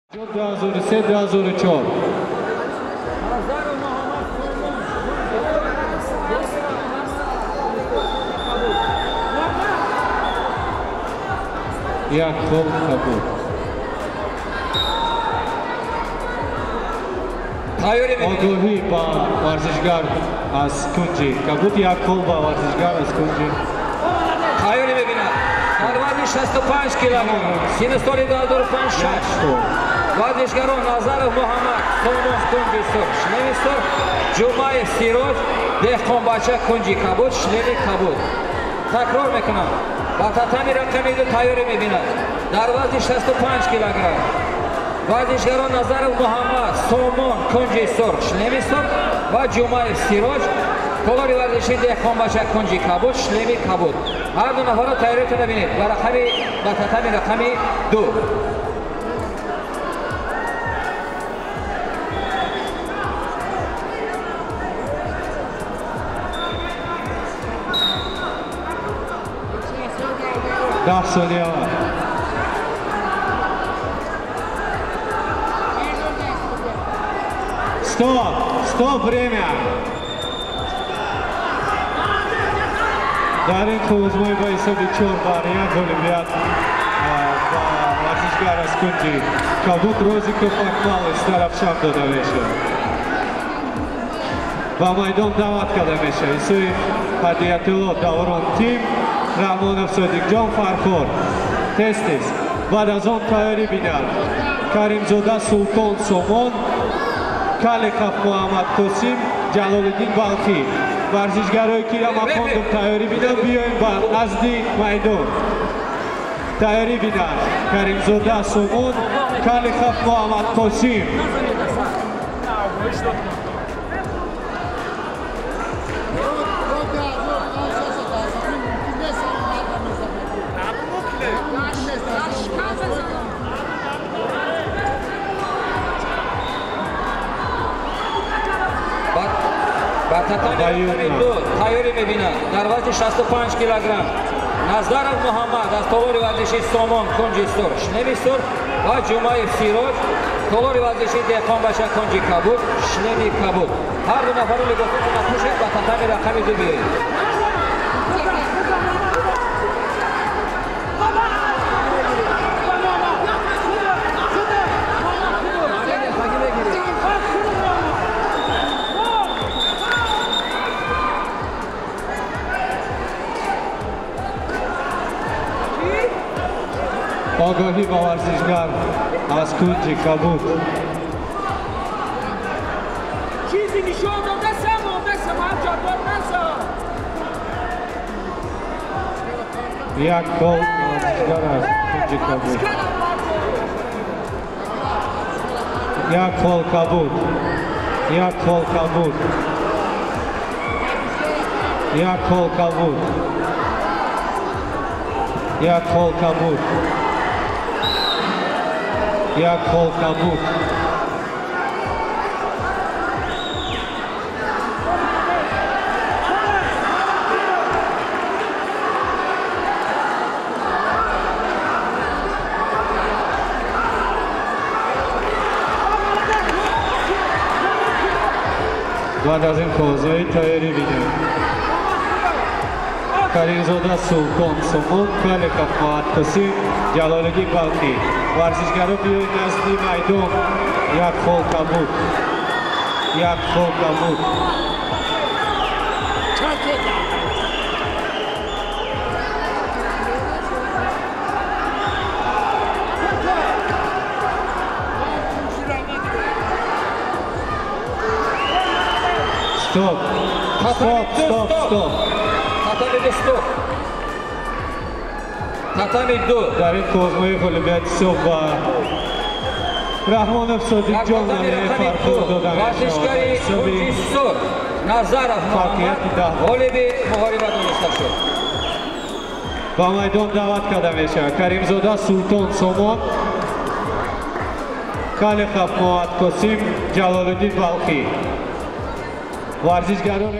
2003-2004 Yakov Kabul. Ogohi ba varzishgar az Kunji. Kabut Yakov ba varzishgar az Kunji. Hayır bebina. Karvarni 65 kilogram. Sinistoli daldur 56. Varzishgaron Nazarov Muhammad. Solomon Kunji sor. Shlemi sor. Jumayev Siroj. Dehqonbacha Kunji Kabut. Shlemi Kabut. Takror mekunam. با tatami raqami do tayyor mebinad. Dar wazni 65 kilogram. Varzishgaron Nazarov Muhammad, Solomon Kunji sor, Shlemi sor va Jumayev Siroj. Kolori varzishi Dehqonbacha Kunji Kabut, Shlemi Kabut. Har du nafar tayyoriyatni bibinid. Va raqami ba tatami raqami 2. Да, судья. Стоп, время. Дарин Кузмой Байсаби Чорбария, Голибят, Варзишгар аз Kunji. Kabut Rozikov Akmali, Staravsham dodavesha. Va maydon davat kadamesha. Isuy hadiyatilo davron tim. Rahmonov Sodiqjon Farxor. Testis. Ba'd az on tayori bidar. Karimzoda Sulton Somon. Kalekov Muhammad Qosim. Jaloliddin Balxi. Varzishgaroyi ki Ramakondov tayori bidar. Biyoyin ba nazdi maydon. Tayori bidar. Karimzoda Somon. Kalekov Muhammad Qosim. Tayori mebina. Dar wazni 65 kilogram. Nazarov Muhammad az tolori varzishi Somon Kunji sor, Shlemi sor va Jumayev Siroj. Tolori varzishi Dehqonbacha Kunji Kabut, Shlemi Kabut. Har du nafar ligotun napushid va tatami raqami 2 biyoyid. Ogohi ba varzishgar az Kunji Kabut. چیزی نشون دستم همجا دستم Yakov varzishgar az Kunji Kabut. Yakov Kabut. Yakov Kabut. Yakov Kabut. Yakov Kabut. Yakov Kabut. Ba'd az in kozoyi tayori bidar. Karimzoda Sulton Somon, Kalekov Muhammad Qosim, Jaloliddin Balxi. Varzishgaro biyoyid nazdi maydon. Yakov Kabut. Yakov Kabut. Stop. Tatami 2. Tatami 2. Dar in Kozmoyev Golibyatsov va Rahmonov Sodiqjon Farxor dodamesha. Varzishgari Kunji sor. Nazarov Muhammad. G'olibi muhoribat nishta shud. Ba maydon davat kadamesha. Karimzoda Sulton Somon. Kalekov Muhammad Qosim. Jaloliddin Balxi. Varzishgaron